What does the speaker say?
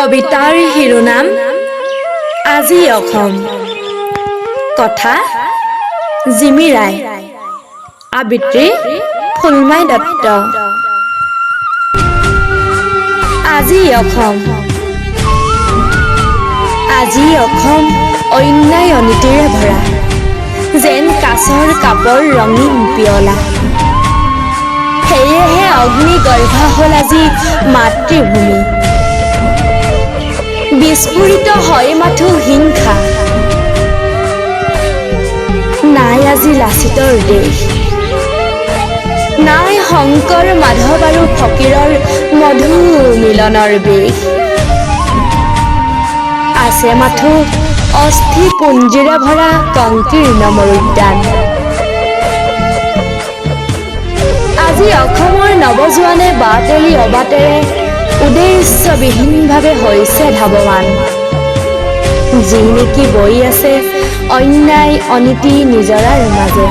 কবিতাৰ শিৰোনাম আজি অসম। কথা জিমি ৰায়, আবৃত্তি ফুলমাই দত্ত। আজি অসম, আজি অসম অন্যায় অনীতিৰে ভৰা, যেন কাছৰ কাপৰ ৰঙীন পিয়লা। সেয়েহে অগ্নিগৰ্ভা হ'ল আজি মাতৃভূমি। বিস্ফোৰিত হয় মাথো হিংসা, নাই আজি লাচিতৰ দেশ। নাই শংকৰ মাধৱ আৰু ফকীৰৰ মধু মিলনৰ বেশ। আছে মাথো অস্থি পুঞ্জীৰে ভৰা কংকীৰ্ণ মৰুদ্যান। আজি অসমৰ নৱজোৱানে বাট এৰি অবাটেৰে উদ্দেশ্যবিহীনভাৱে হৈছে ধাৱমান, যি নেকি বৈ আছে অন্যায় অনীতি নিজৰাৰ মাজে।